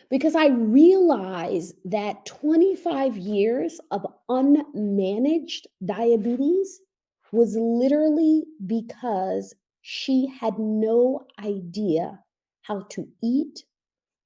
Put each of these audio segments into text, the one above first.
because I realized that 25 years of unmanaged diabetes was literally because she had no idea how to eat,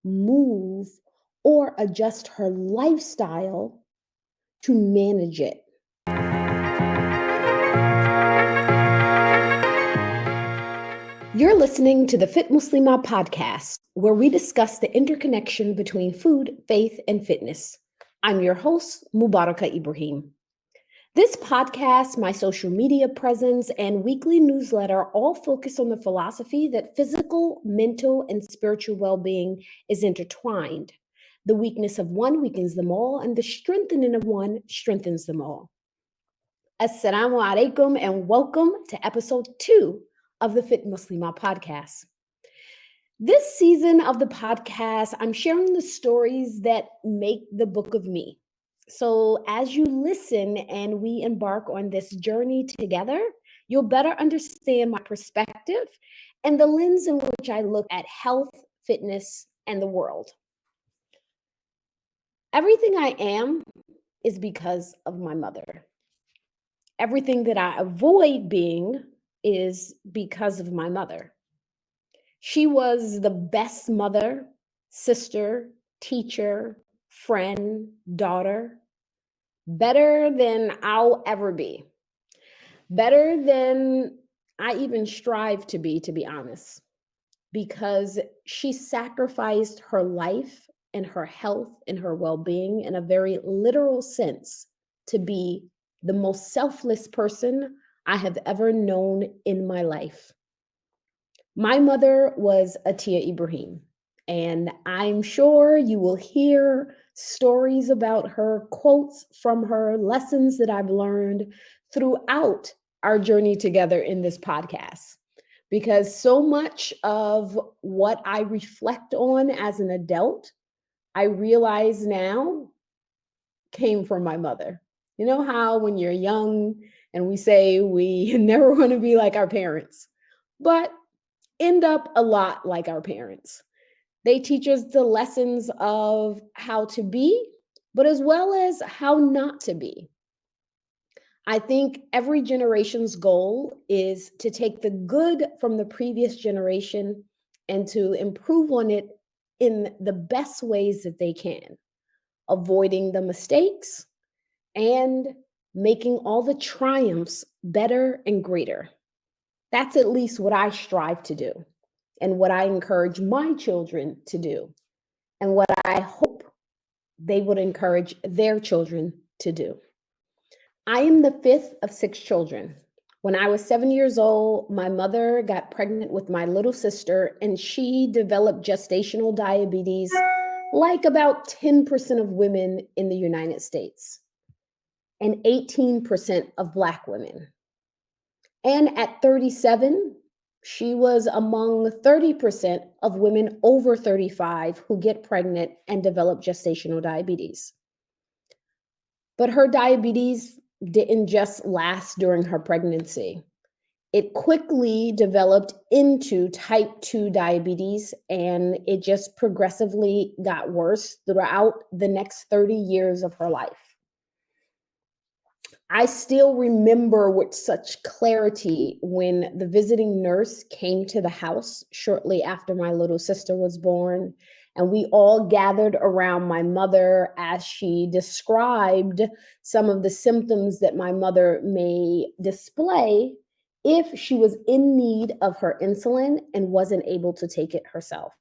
move, or adjust her lifestyle to manage it. You're listening to the Fit Muslima podcast, where we discuss the interconnection between food, faith, and fitness. I'm your host, Mubarakah Ibrahim. This podcast, my social media presence, and weekly newsletter all focus on the philosophy that physical, mental, and spiritual well being is intertwined. The weakness of one weakens them all, and the strengthening of one strengthens them all. Assalamu alaikum, and welcome to episode 2 of the Fit Muslima podcast. This season of the podcast, I'm sharing the stories that make the book of me. So, as you listen and we embark on this journey together, you'll better understand my perspective and the lens in which I look at health, fitness, and the world. Everything I am is because of my mother. Everything that I avoid being is because of my mother. She was the best mother, sister, teacher, friend, daughter, better than I'll ever be, better than I even strive to be honest, because she sacrificed her life and her health and her well being in a very literal sense to be the most selfless person I have ever known in my life. My mother was Atia Ibrahim, and I'm sure you will hear stories about her, quotes from her, lessons that I've learned throughout our journey together in this podcast. Because so much of what I reflect on as an adult, I realize now came from my mother. You know how when you're young and we say we never want to be like our parents, but end up a lot like our parents. They teach us the lessons of how to be, but as well as how not to be. I think every generation's goal is to take the good from the previous generation and to improve on it in the best ways that they can, avoiding the mistakes and making all the triumphs better and greater. That's at least what I strive to do and what I encourage my children to do and what I hope they would encourage their children to do. I am the fifth of 6 children. When I was 7 years old, my mother got pregnant with my little sister and she developed gestational diabetes, like about 10% of women in the United States and 18% of Black women. And at 37, she was among 30% of women over 35 who get pregnant and develop gestational diabetes. But her diabetes didn't just last during her pregnancy. It quickly developed into type 2 diabetes, and it just progressively got worse throughout the next 30 years of her life. I still remember with such clarity when the visiting nurse came to the house shortly after my little sister was born, and we all gathered around my mother as she described some of the symptoms that my mother may display if she was in need of her insulin and wasn't able to take it herself.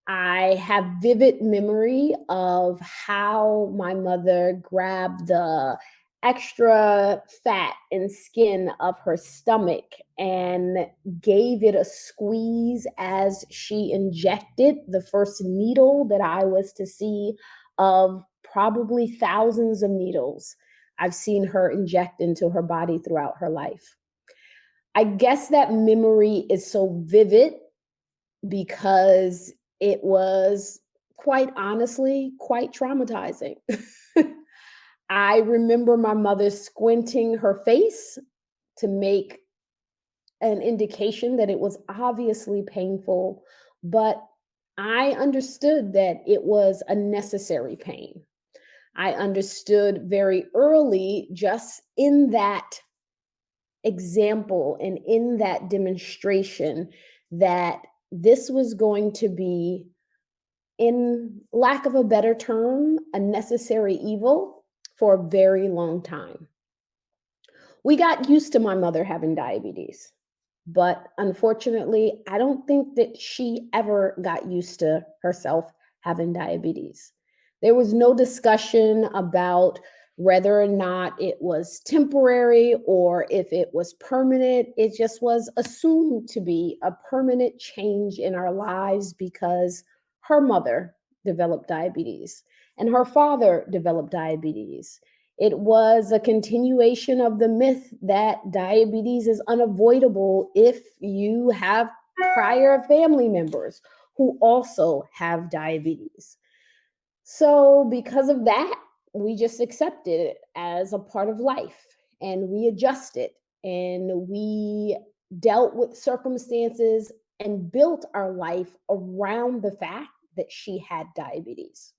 I have vivid memory of how my mother grabbed the extra fat and skin of her stomach and gave it a squeeze as she injected the first needle that I was to see of probably thousands of needles I've seen her inject into her body throughout her life. I guess that memory is so vivid because it was quite honestly quite traumatizing. I remember my mother squinting her face to make an indication that it was obviously painful, but I understood that it was a necessary pain. I understood very early, just in that example and in that demonstration, that this was going to be, in lack of a better term, a necessary evil for a very long time. We got used to my mother having diabetes, but unfortunately, I don't think that she ever got used to herself having diabetes. There was no discussion about whether or not it was temporary or if it was permanent. It just was assumed to be a permanent change in our lives because her mother developed diabetes and her father developed diabetes. It was a continuation of the myth that diabetes is unavoidable if you have prior family members who also have diabetes. So, because of that, we just accepted it as a part of life and we adjusted and we dealt with circumstances and built our life around the fact that she had diabetes.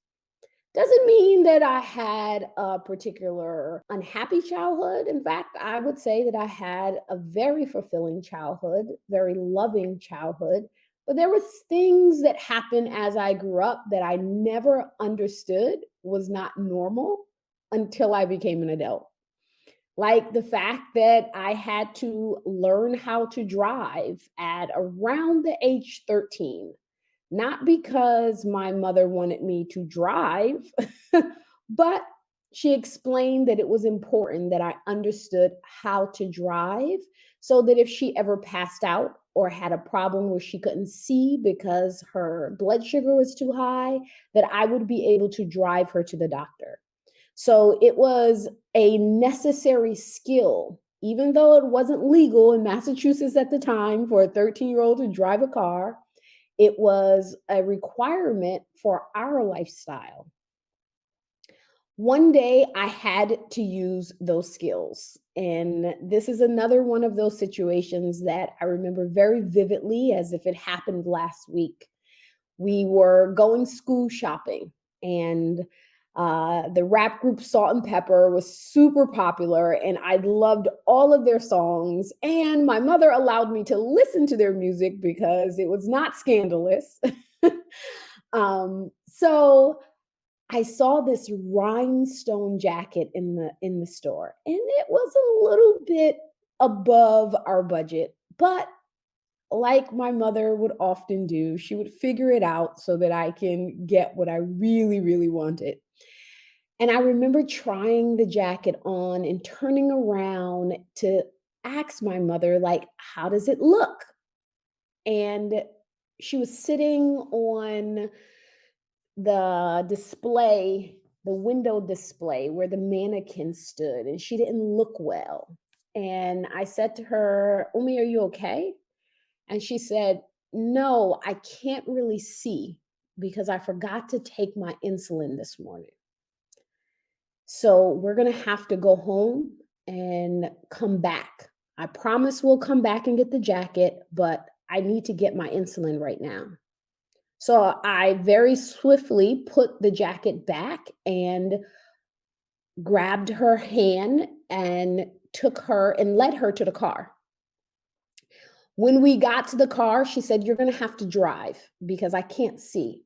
Doesn't mean that I had a particular unhappy childhood. In fact, I would say that I had a very fulfilling childhood, very loving childhood. But there was things that happened as I grew up that I never understood was not normal until I became an adult. Like the fact that I had to learn how to drive at around the age 13, not because my mother wanted me to drive, but she explained that it was important that I understood how to drive so that if she ever passed out or had a problem where she couldn't see because her blood sugar was too high, that I would be able to drive her to the doctor. So it was a necessary skill, even though it wasn't legal in Massachusetts at the time for a 13-year-old to drive a car. It was a requirement for our lifestyle. One day I had to use those skills. And this is another one of those situations that I remember very vividly as if it happened last week. We were going school shopping, and the rap group Salt and Pepper was super popular, and I loved all of their songs. And my mother allowed me to listen to their music because it was not scandalous. So I saw this rhinestone jacket in the store, and it was a little bit above our budget, but like my mother would often do, she would figure it out so that I can get what I really, really wanted. And I remember trying the jacket on and turning around to ask my mother, like, how does it look? And she was sitting on the display, the window display where the mannequin stood, and she didn't look well. And I said to her, Umi, are you okay? And she said, no, I can't really see because I forgot to take my insulin this morning. So we're going to have to go home and come back. I promise we'll come back and get the jacket, but I need to get my insulin right now. So I very swiftly put the jacket back and grabbed her hand and took her and led her to the car. When we got to the car, she said, you're going to have to drive because I can't see.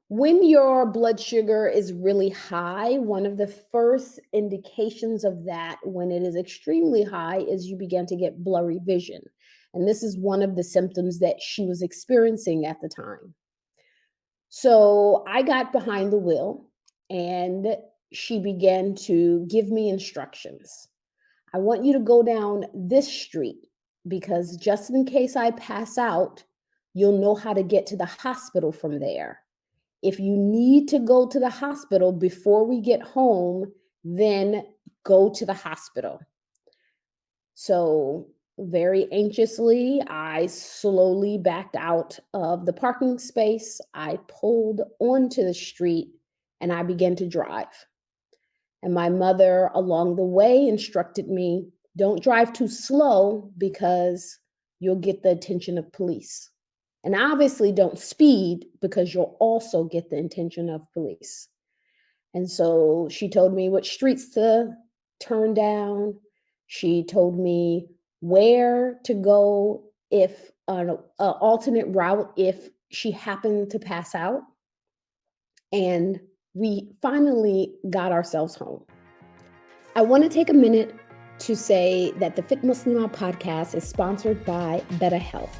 When your blood sugar is really high, one of the first indications of that when it is extremely high is you begin to get blurry vision. And this is one of the symptoms that she was experiencing at the time. So I got behind the wheel and she began to give me instructions. I want you to go down this street because just in case I pass out, you'll know how to get to the hospital from there. If you need to go to the hospital before we get home, then go to the hospital. So, very anxiously, I slowly backed out of the parking space. I pulled onto the street and I began to drive. And my mother, along the way, instructed me, don't drive too slow because you'll get the attention of police. And obviously, don't speed because you'll also get the attention of police. And so she told me which streets to turn down. She told me where to go if an alternate route if she happened to pass out. And we finally got ourselves home. I want to take a minute to say that the Fit Muslima podcast is sponsored by Better Health,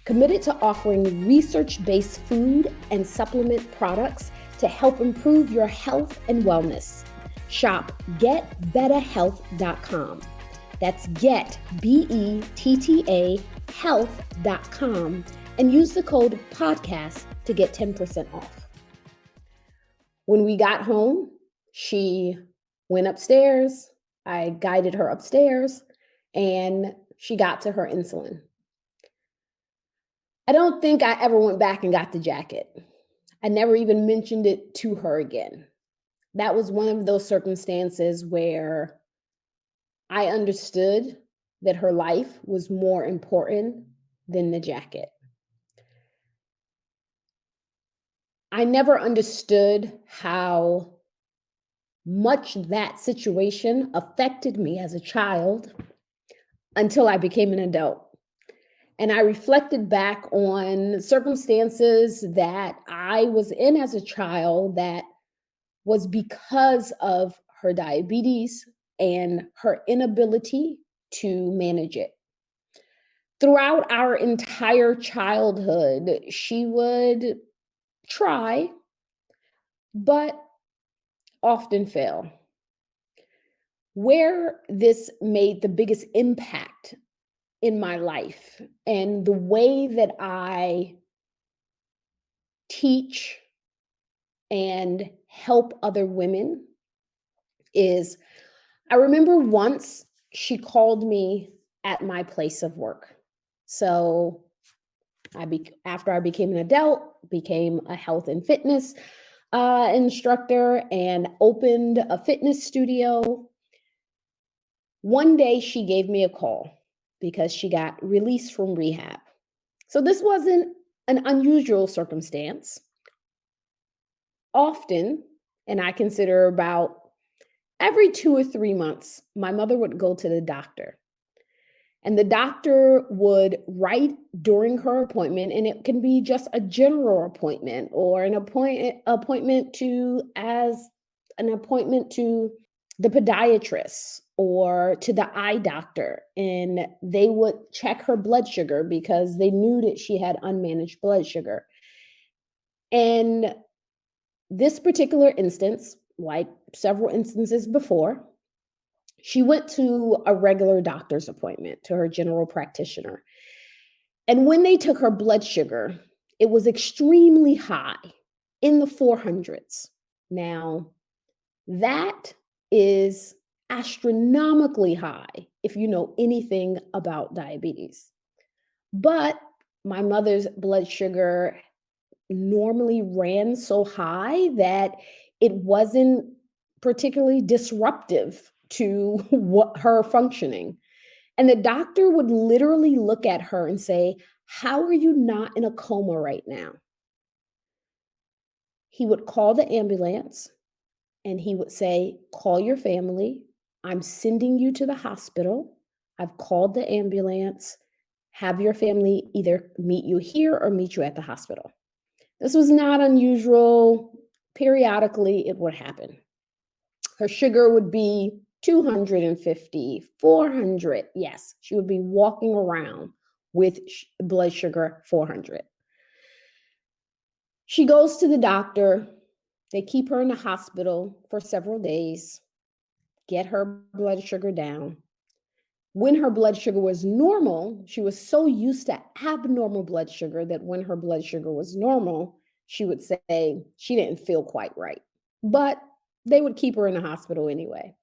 committed to offering research-based food and supplement products to help improve your health and wellness. Shop getbetterhealth.com. That's get, BETTA, health.com, and use the code podcast to get 10% off. When we got home, she went upstairs. I guided her upstairs, and she got to her insulin. I don't think I ever went back and got the jacket. I never even mentioned it to her again. That was one of those circumstances where I understood that her life was more important than the jacket. I never understood how much that situation affected me as a child until I became an adult. And I reflected back on circumstances that I was in as a child that was because of her diabetes and her inability to manage it. Throughout our entire childhood, she would try, but often fail. Where this made the biggest impact in my life and the way that I teach and help other women is I remember once she called me at my place of work. So after I became an adult, became a health and fitness instructor and opened a fitness studio. One day she gave me a call because she got released from rehab. So this wasn't an unusual circumstance. Often, and I consider about every 2 or 3 months, my mother would go to the doctor. And the doctor would write during her appointment, and it can be just a general appointment or an appointment to the podiatrist or to the eye doctor, and they would check her blood sugar because they knew that she had unmanaged blood sugar. And this particular instance, like several instances before, she went to a regular doctor's appointment, to her general practitioner. And when they took her blood sugar, it was extremely high, in the 400s. Now, that is astronomically high if you know anything about diabetes. But my mother's blood sugar normally ran so high that it wasn't particularly disruptive to what her functioning. And the doctor would literally look at her and say, "How are you not in a coma right now?" He would call the ambulance and he would say, "Call your family. I'm sending you to the hospital. I've called the ambulance. Have your family either meet you here or meet you at the hospital." This was not unusual. Periodically, it would happen. Her sugar would be 250, 400. Yes, she would be walking around with blood sugar 400. She goes to the doctor. They keep her in the hospital for several days, get her blood sugar down. When her blood sugar was normal, she was so used to abnormal blood sugar that when her blood sugar was normal, she would say she didn't feel quite right. But they would keep her in the hospital anyway.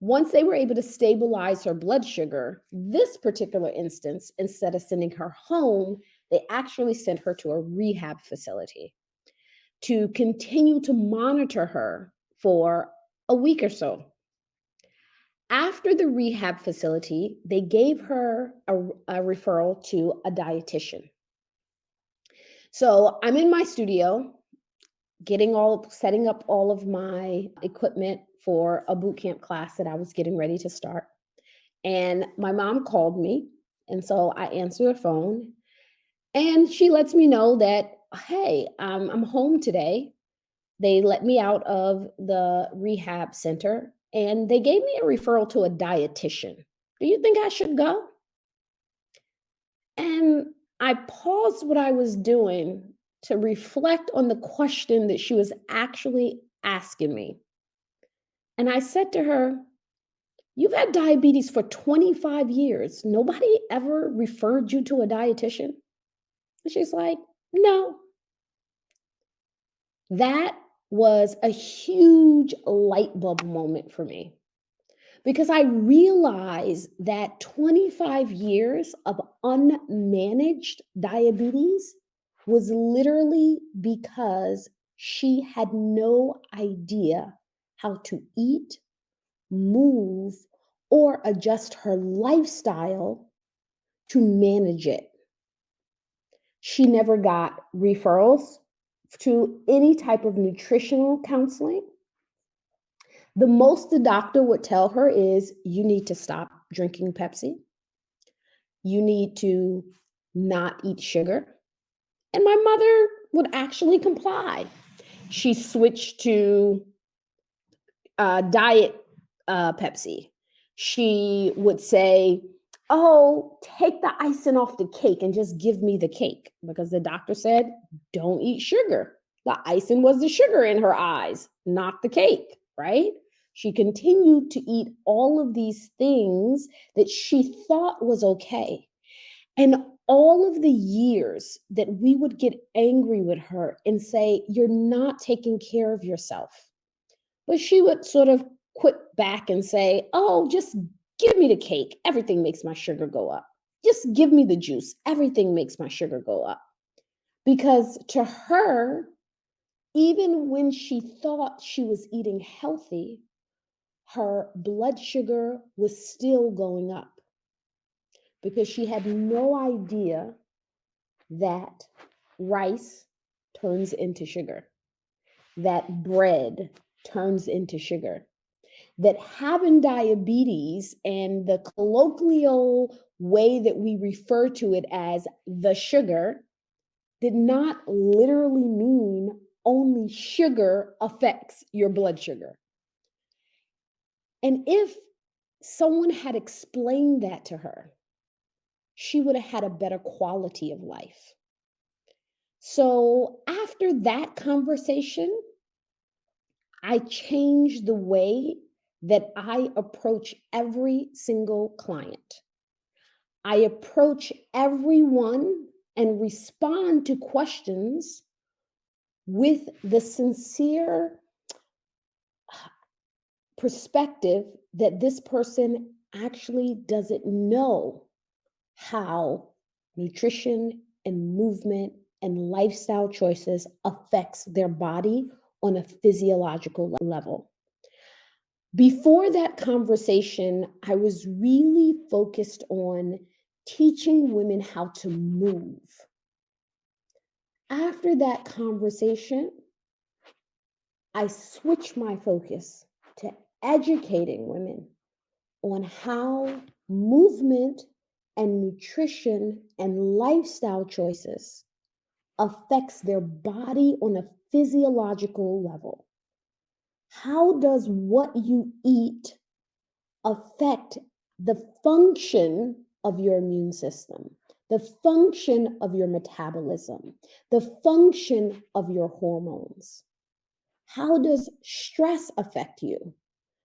Once they were able to stabilize her blood sugar, this particular instance, instead of sending her home, they actually sent her to a rehab facility to continue to monitor her for a week or so. After the rehab facility, they gave her a referral to a dietitian. So I'm in my studio, setting up all of my equipment for a boot camp class that I was getting ready to start. And my mom called me. And so I answer the phone and she lets me know that, hey, I'm home today. They let me out of the rehab center and they gave me a referral to a dietitian. Do you think I should go? And I paused what I was doing to reflect on the question that she was actually asking me. And I said to her, "You've had diabetes for 25 years. Nobody ever referred you to a dietitian?" And she's like, "No." That was a huge light bulb moment for me because I realized that 25 years of unmanaged diabetes was literally because she had no idea how to eat, move, or adjust her lifestyle to manage it. She never got referrals to any type of nutritional counseling. The most the doctor would tell her is you need to stop drinking Pepsi. You need to not eat sugar. And my mother would actually comply. She switched to diet Pepsi. She would say, "Oh, take the icing off the cake and just give me the cake," because the doctor said, "Don't eat sugar." The icing was the sugar in her eyes, not the cake, right? She continued to eat all of these things that she thought was okay. And all of the years that we would get angry with her and say, "You're not taking care of yourself." But she would sort of quit back and say, "Oh, just give me the cake. Everything makes my sugar go up. Just give me the juice. Everything makes my sugar go up." Because to her, even when she thought she was eating healthy, her blood sugar was still going up because she had no idea that rice turns into sugar, that bread turns into sugar, that having diabetes and the colloquial way that we refer to it as the sugar did not literally mean only sugar affects your blood sugar. And if someone had explained that to her, she would have had a better quality of life. So after that conversation, I changed the way that I approach every single client. I approach everyone and respond to questions with the sincere perspective that this person actually doesn't know how nutrition and movement and lifestyle choices affects their body on a physiological level. Before that conversation, I was really focused on teaching women how to move. After that conversation, I switched my focus to educating women on how movement and nutrition and lifestyle choices affects their body on a physiological level. How does what you eat affect the function of your immune system, the function of your metabolism, the function of your hormones? How does stress affect you?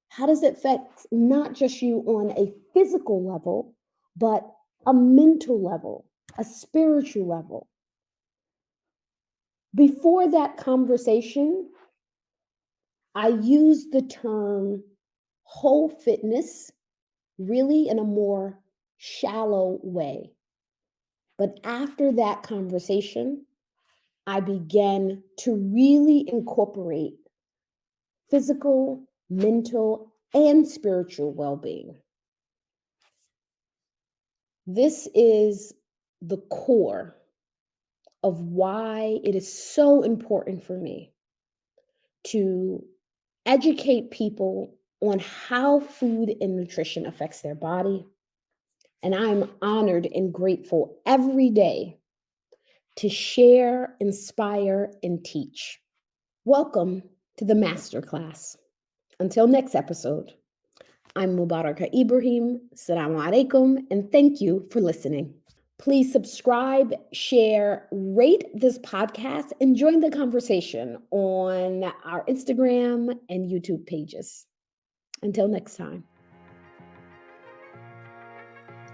How does it affect not just you on a physical level, but a mental level, a spiritual level? Before that conversation, I used the term whole fitness really in a more shallow way. But after that conversation, I began to really incorporate physical, mental, and spiritual well being. This is the core of why it is so important for me to educate people on how food and nutrition affects their body. And I'm honored and grateful every day to share, inspire, and teach. Welcome to the Masterclass. Until next episode, I'm Mubarakah Ibrahim. Assalamu alaikum, and thank you for listening. Please subscribe, share, rate this podcast, and join the conversation on our Instagram and YouTube pages. Until next time.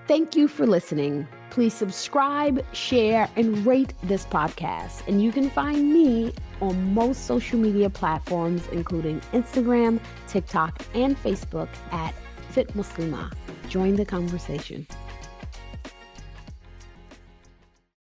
Thank you for listening. Please subscribe, share, and rate this podcast. And you can find me on most social media platforms, including Instagram, TikTok, and Facebook at Fit Muslima. Join the conversation.